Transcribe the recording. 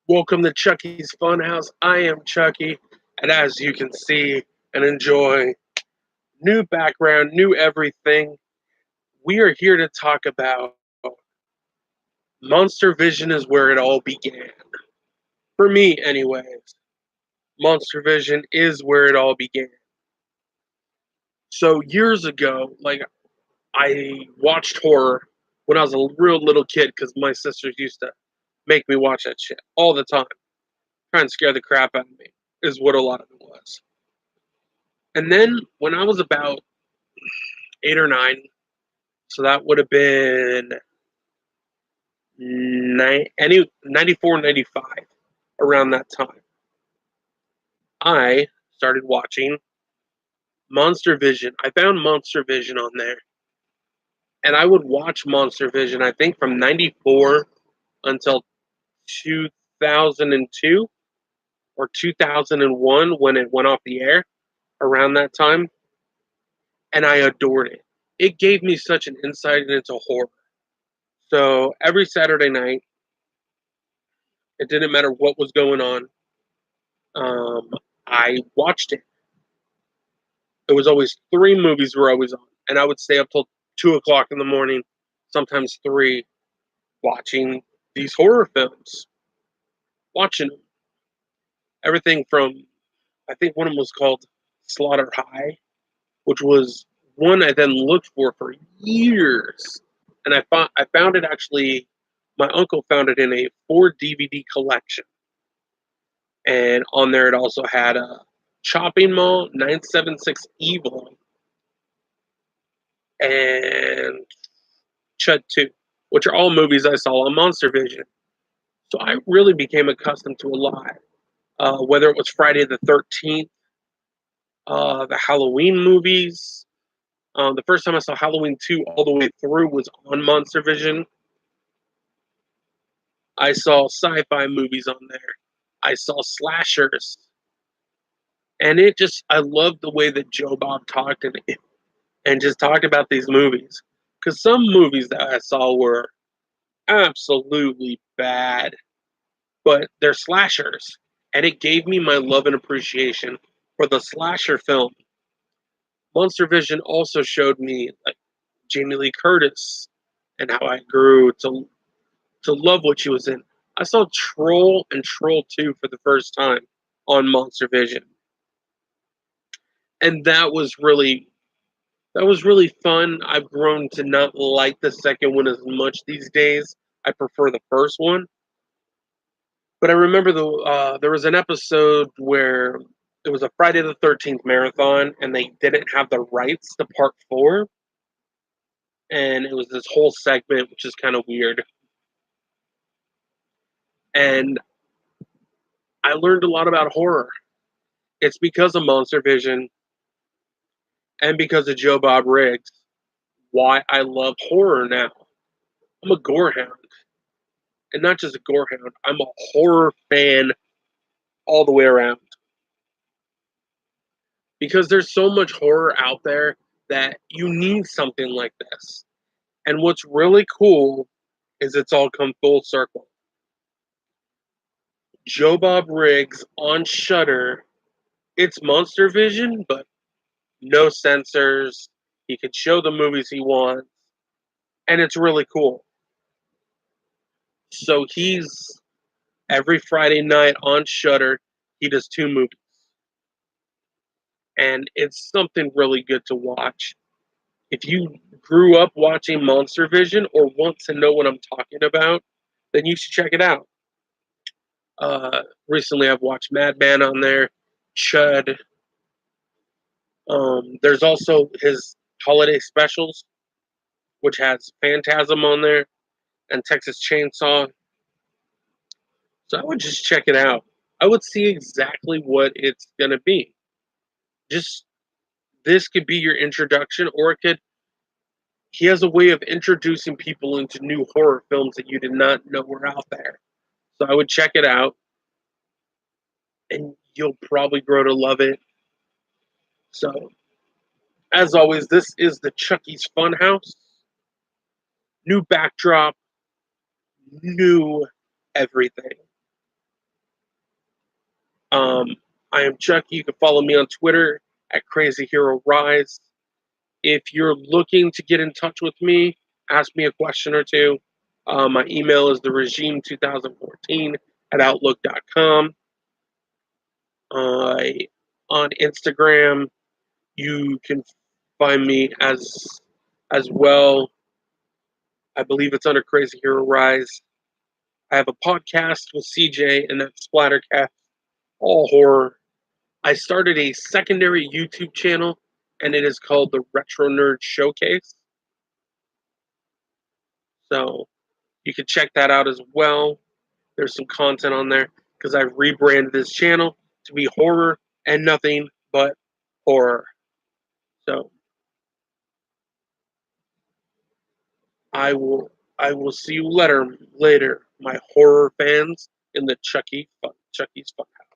Welcome to Chucky's Funhouse. I am Chucky, and as you can see and enjoy, new background, new everything. We are here to talk about Monster Vision is where it all began. For me, anyways, Monster Vision is where it all began. So years ago, I watched horror when I was a real little kid because my sisters used to make me watch that shit all the time, trying to scare the crap out of me, is what a lot of it was. And then when I was about 8 or 9, so that would have been 94, 95, around that time, I started watching Monster Vision. I found Monster Vision on there, and I would watch Monster Vision, I think, from 94 until 2002 or 2001 when it went off the air, around that time, and I adored it. It gave me such an insight into horror. So every Saturday night, it didn't matter what was going on. Um, I watched it. It was always three movies were always on, and I would stay up till 2 o'clock in the morning, sometimes three, watching these horror films. Watching them. Everything from, I think one of them was called Slaughter High, which was one I then looked for years, and I found it actually. My uncle found it in a 4 DVD collection, and on there it also had a Chopping Mall, 976 Evil, and Chud 2, which are all movies I saw on Monster Vision. So I really became accustomed to a lot, whether it was Friday the 13th, the Halloween movies. The first time I saw Halloween 2 all the way through was on Monster Vision. I saw sci-fi movies on there. I saw slashers. And I loved the way that Joe Bob talked and just talked about these movies. Because some movies that I saw were absolutely bad, but they're slashers. And it gave me my love and appreciation for the slasher film. Monster Vision also showed me like Jamie Lee Curtis and how I grew to love what she was in. I saw Troll and Troll 2 for the first time on Monster Vision. And that was really fun. I've grown to not like the second one as much these days. I prefer the first one. But I remember there was an episode where it was a Friday the 13th marathon, and they didn't have the rights to part four, and it was this whole segment, which is kind of weird. And I learned a lot about horror. It's because of Monster Vision and because of Joe Bob Riggs why I love horror now. I'm a gorehound, and not just a gorehound. I'm a horror fan all the way around because there's so much horror out there that you need something like this. And what's really cool is it's all come full circle. Joe Bob Riggs on Shudder, it's Monster Vision, but no censors. He can show the movies he wants, and it's really cool. So he's every Friday night on Shudder, he does two movies, and it's something really good to watch. If you grew up watching Monster Vision or want to know what I'm talking about, then you should check it out. Recently, I've watched Madman on there, Chud. There's also his holiday specials, which has Phantasm on there and Texas Chainsaw. So I would just check it out. I would see exactly what it's going to be. Just this could be your introduction, or it could. He has a way of introducing people into new horror films that you did not know were out there. So I would check it out, and you'll probably grow to love it. So, as always, this is the Chucky's Funhouse. New backdrop, new everything. Um, I am Chucky. You can follow me on Twitter at Crazy Hero Rise. If you're looking to get in touch with me, ask me a question or two. My email is theregime2014 at outlook.com. On Instagram, you can find me as well. I believe it's under Crazy Hero Rise. I have a podcast with CJ, and that's Splattercast, all horror. I started a secondary YouTube channel, and it is called the Retro Nerd Showcase. So you can check that out as well. There's some content on there because I've rebranded this channel to be horror and nothing but horror. So I will see you later, my horror fans in the Chucky's Funhouse.